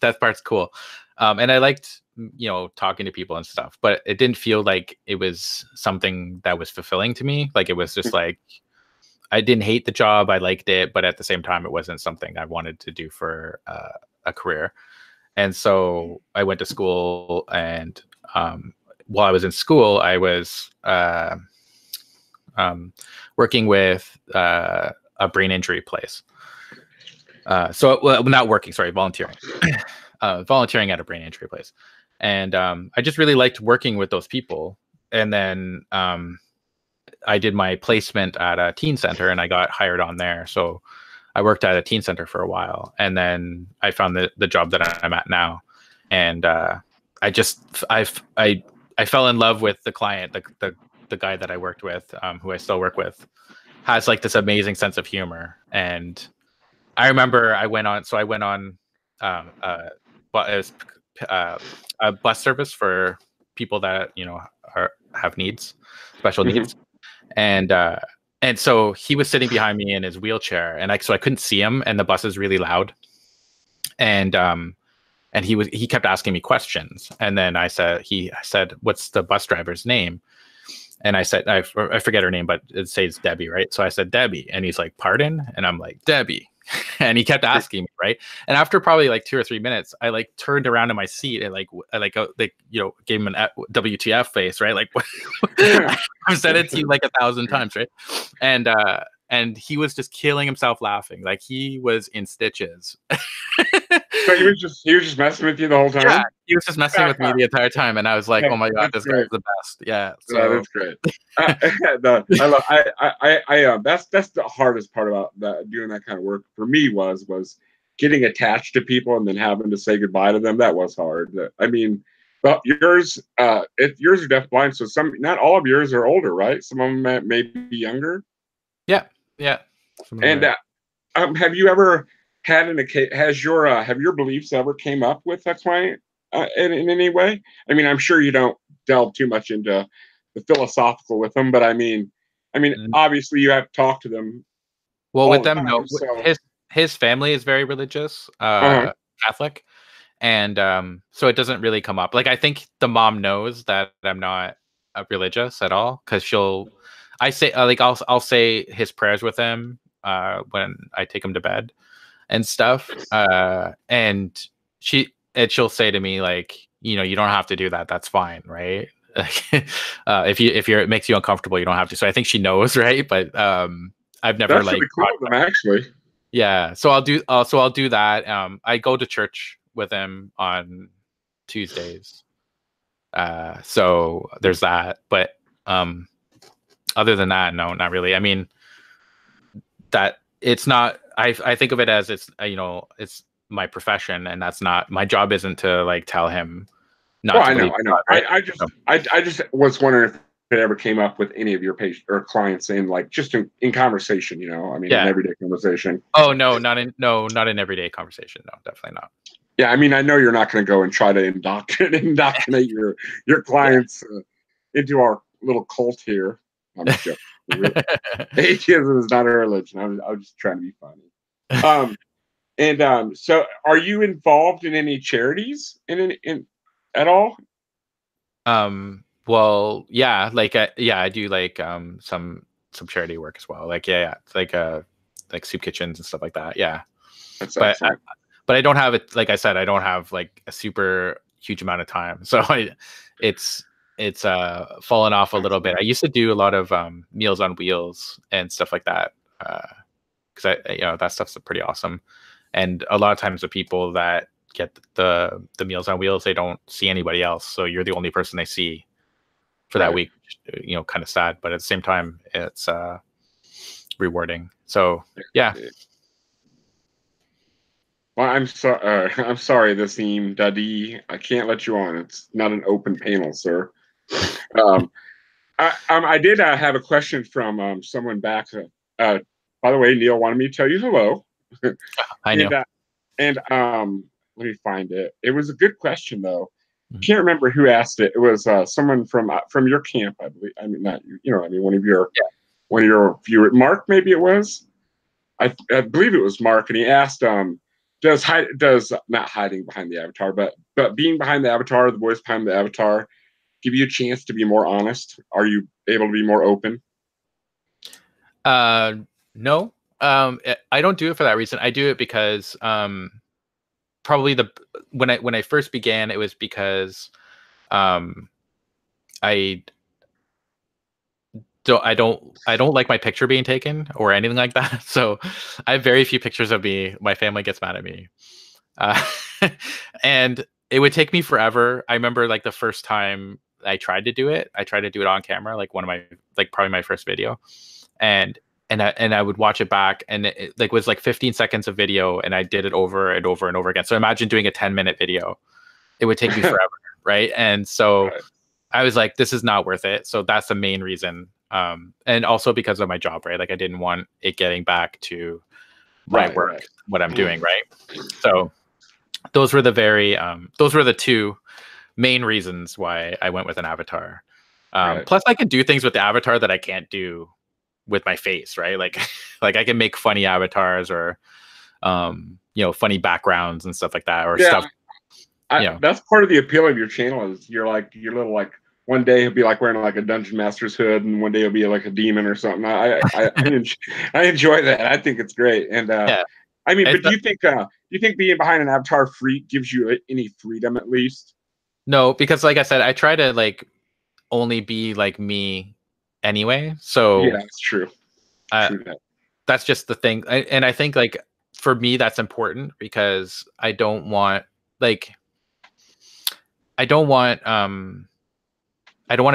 that part's cool. And I liked talking to people and stuff, but it didn't feel like it was something that was fulfilling to me. Like it was just like I didn't hate the job, I liked it, but at the same time, it wasn't something I wanted to do for a career. And so I went to school, and while I was in school, I was working with a brain injury place. Not working, sorry, volunteering. Volunteering at a brain injury place. And I just really liked working with those people. And then I did my placement at a teen center, and I got hired on there. So I worked at a teen center for a while, and then I found the job that I'm at now. And I fell in love with the client, the guy that I worked with, who I still work with, has like this amazing sense of humor. And I remember I went on a bus service for people that have special needs, and so he was sitting behind me in his wheelchair, and so I couldn't see him, and the bus is really loud, and he kept asking me questions, and then he said, "What's the bus driver's name?" And I said, I forget her name, but it says Debbie, right? So I said, Debbie. And he's like, pardon? And I'm like, Debbie. And he kept asking me, right? And after probably like 2 or 3 minutes, I like turned around in my seat and gave him an WTF face, right? Like I've said it to you like 1,000 times, right? And he was just killing himself laughing, like he was in stitches. So he was just messing with you the whole time. Yeah, he was just messing with me the entire time, and I was like, "Oh my god, this guy's the best!" Yeah, so that's great. That's the hardest part about doing that kind of work for me was getting attached to people and then having to say goodbye to them. That was hard. I mean, well, yours are deafblind, so not all of yours are older, right? Some of them may be younger. Yeah. And have you ever had have your beliefs ever came up with a client in any way? I mean, I'm sure you don't delve too much into the philosophical with them, but I mean, obviously you have to talk to them. Well, with them, no. So. His family is very religious, Catholic, and so it doesn't really come up. Like I think the mom knows that I'm not religious at all, because I'll say his prayers with him when I take him to bed and stuff, and she'll say to me like, you don't have to do that, that's fine, right? If it makes you uncomfortable, you don't have to. So I think she knows, right? But I've never that's really cool of them, actually. Yeah, so I'll do that. I go to church with him on Tuesdays, So there's that. But other than that, no, not really. I mean, that it's not. I think of it as it's it's my profession, and that's not my job. Isn't to like tell him not to believe. I know. God, right? I just was wondering if it ever came up with any of your patients or clients saying, like, just in conversation, I mean, in everyday conversation. Oh no, not in everyday conversation. No, definitely not. Yeah, I mean, I know you're not going to go and try to indoctrinate your clients into our little cult here. I'm just joking. Atheism is not a religion. I was just trying to be funny. So are you involved in any charities in at all? Well, yeah, like I do like some charity work as well. Like it's like soup kitchens and stuff like that. Yeah. That's but excellent. But I don't have it, like I said, I don't have like a super huge amount of time. So it's fallen off a little bit. I used to do a lot of Meals on Wheels and stuff like that. Because that stuff's pretty awesome. And a lot of times the people that get the Meals on Wheels, they don't see anybody else. So you're the only person they see for that week, kind of sad, but at the same time, it's rewarding. So yeah. Well, I'm sorry. I'm sorry, Nassim Dadi. I can't let you on. It's not an open panel, sir. I did have a question from someone back. By the way, Neil wanted me to tell you hello. I know. And let me find it. It was a good question, though. Can't remember who asked it. It was someone from your camp, I believe. I mean, not you. I mean, one of your viewers, Mark, maybe it was. I believe it was Mark, and he asked, does not hiding behind the avatar, but being behind the avatar, the voice behind the avatar, give you a chance to be more honest? Are you able to be more open? No. I don't do it for that reason. I do it because probably when I first began, it was because I don't like my picture being taken or anything like that. So I have very few pictures of me. My family gets mad at me. And it would take me forever. I remember like the first time I tried to do it on camera, like one of my, like probably my first video. And I would watch it back, and it like was like 15 seconds of video, and I did it over and over and over again. So imagine doing a 10-minute video. It would take me forever. Right. And so I was like, this is not worth it. So that's the main reason. And also because of my job, right? Like I didn't want it getting back to my work, what I'm doing. Right. So those were the two main reasons why I went with an avatar. Plus I can do things with the avatar that I can't do with my face, right? Like I can make funny avatars or funny backgrounds and stuff like that, or stuff. That's part of the appeal of your channel is you're like your little, like, one day he'll be like wearing like a dungeon master's hood, and one day he'll be like a demon or something. I enjoy that. I think it's great. And I mean, but do you think being behind an avatar gives you any freedom at least? No, because like I said, I try to like only be like me anyway. So yeah, that's true. That's just the thing. And I think like for me, that's important because I don't want to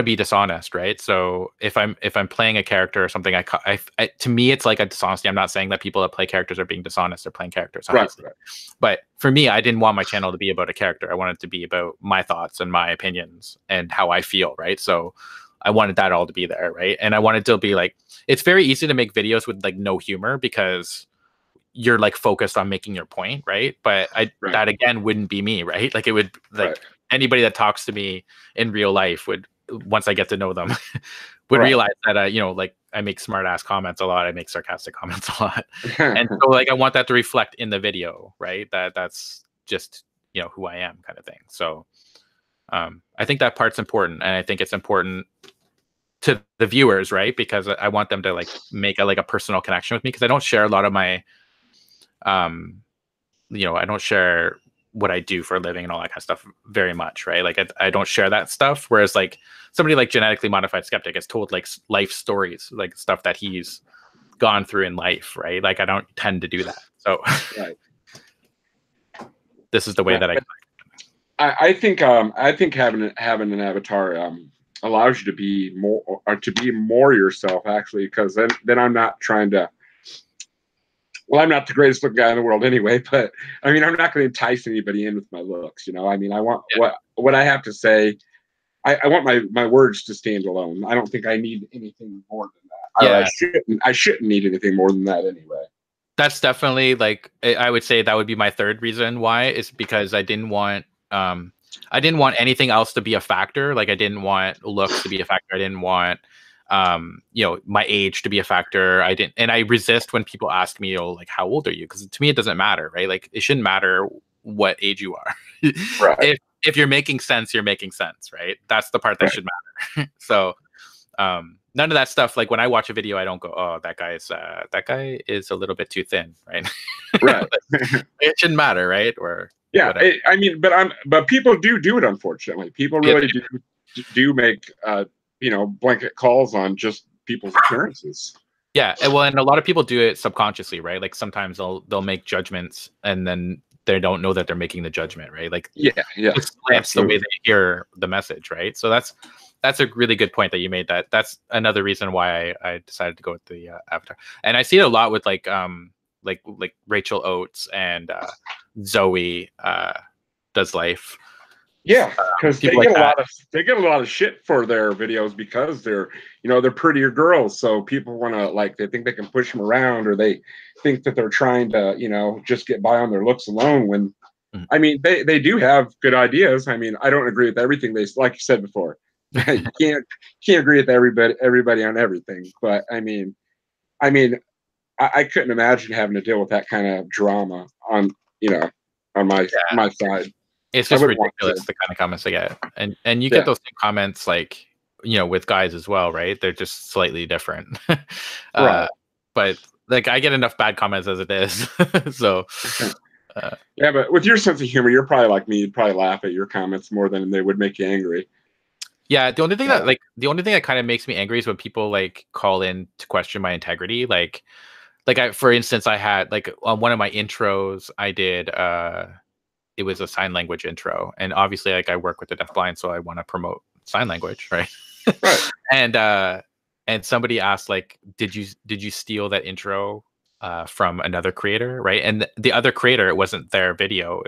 be dishonest, right? So if I'm playing a character or something, I to me it's like a dishonesty. I'm not saying that people that play characters are being dishonest. They're playing characters, obviously. Right. But for me, I didn't want my channel to be about a character. I wanted it to be about my thoughts and my opinions and how I feel, right? So I wanted that all to be there, right? And I wanted to be like, it's very easy to make videos with like no humor because you're like focused on making your point, right? But that again wouldn't be me, right? Like it would like anybody that talks to me in real life would, once I get to know them, would realize that like I make smart ass comments a lot, I make sarcastic comments a lot, and so like I want that to reflect in the video, right? That's just who I am, kind of thing. So I think that part's important, and I think it's important to the viewers, right? Because I want them to like make a personal connection with me, because I don't share a lot of my I don't share what I do for a living and all that kind of stuff very much, right? Like I don't share that stuff. Whereas like somebody like Genetically Modified Skeptic has told like life stories, like stuff that he's gone through in life, right? Like I don't tend to do that. So this is the way that I. I think having an avatar allows you to be more, or to be more yourself, actually, because then I'm not trying to. Well, I'm not the greatest looking guy in the world anyway, but I mean, I'm not going to entice anybody in with my looks. You know, I mean, I want what I have to say. I want my words to stand alone. I don't think I need anything more than that. Yeah, I shouldn't need anything more than that anyway. That's definitely like I would say that would be my third reason why, is because I didn't want anything else to be a factor. Like I didn't want looks to be a factor. I didn't want my age to be a factor. And I resist when people ask me, like, how old are you? Because to me it doesn't matter, right? Like it shouldn't matter what age you are. Right. If you're making sense, you're making sense, right? That's the part that should matter. So none of that stuff. Like when I watch a video, I don't go, oh, that guy is a little bit too thin, right? Right. It shouldn't matter, right? Or yeah, I mean, but people do it. Unfortunately, people really do make blanket calls on just people's appearances. Yeah, and a lot of people do it subconsciously, right? Like sometimes they'll make judgments and then they don't know that they're making the judgment, right? Like it's the way they hear the message, right? So that's a really good point that you made. That's another reason why I decided to go with the avatar. And I see it a lot with like Rachel Oates and Zoe Does Life. Yeah, because they get a lot of shit for their videos because they're prettier girls. So people want to, they think they can push them around, or they think that they're trying to just get by on their looks alone. When I mean they do have good ideas. I mean, I don't agree with everything like you said before. You can't agree with everybody on everything. But I couldn't imagine having to deal with that kind of drama on my side. It's just ridiculous, the kind of comments I get. And you get those same comments with guys as well, right? They're just slightly different. Right. But like I get enough bad comments as it is. So yeah, but with your sense of humor, you're probably like me. You'd probably laugh at your comments more than they would make you angry. Yeah, the only thing that kind of makes me angry is when people call in to question my integrity. For instance, I had on one of my intros, I did it was a sign language intro, and obviously I work with the deafblind, so I want to promote sign language, right? Right. And somebody asked did you steal that intro from another creator, right? And the other creator, it wasn't their video,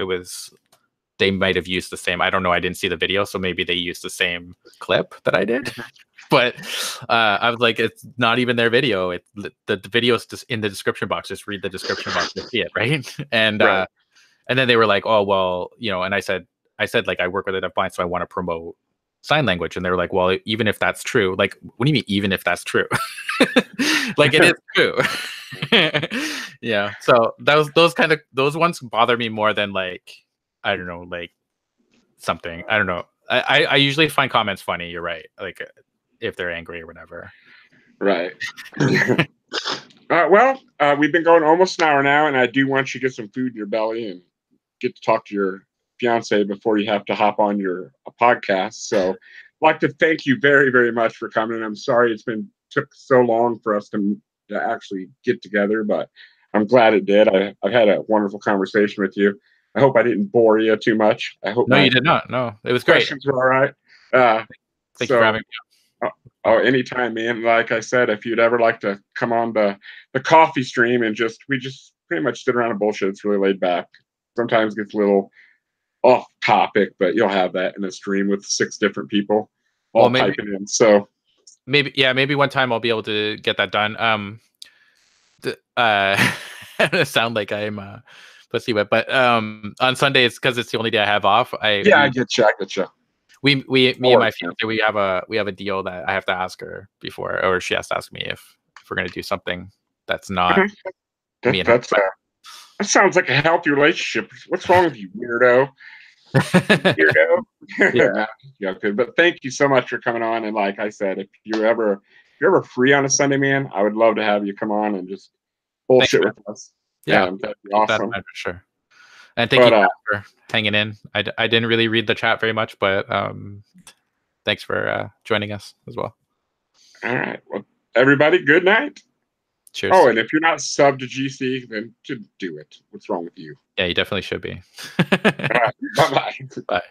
they might have used the same, I don't know, I didn't see the video, so maybe they used the same clip that I did. But I was like, it's not even their video. The video is just in the description box. Just read the description box to see it, right? And and then they were like, oh, well, and I said I work with a deafblind, so I want to promote sign language. And they were like, well, even if that's true, what do you mean, even if that's true? It is true. Yeah. So those ones bother me more than I don't know, something. I don't know. I usually find comments funny. You're right. If they're angry or whatever. Right. Well, we've been going almost an hour now, and I do want you to get some food in your belly and get to talk to your fiance before you have to hop on your podcast. So I'd like to thank you very, very much for coming. I'm sorry took so long for us to actually get together, but I'm glad it did. I've had a wonderful conversation with you. I hope I didn't bore you too much. I hope you did not. No, it was great. Questions were all right. Thank you for having me. Oh, anytime, man. Like I said, if you'd ever like to come on the coffee stream and we just pretty much sit around and bullshit. It's really laid back. Sometimes gets a little off topic, but you'll have that in a stream with 6 different people all typing in. So maybe one time I'll be able to get that done. Sound like I'm pussy whip, but on Sundays, because it's the only day I have off. I get you. Me and my fiance, we have a deal that I have to ask her before, or she has to ask me if we're going to do something that's not me and her. That sounds like a healthy relationship. What's wrong with you, weirdo? Weirdo. Yeah, good. But thank you so much for coming on. And like I said, if you're ever free on a Sunday, man, I would love to have you come on and just bullshit with us. Yeah, that'd be awesome. For sure. And thank you for hanging in. I didn't really read the chat very much, but thanks for joining us as well. All right. Well, everybody, good night. Cheers. Oh, and if you're not subbed to GC, then do it. What's wrong with you? Yeah, you definitely should be. All right. Bye-bye. Bye.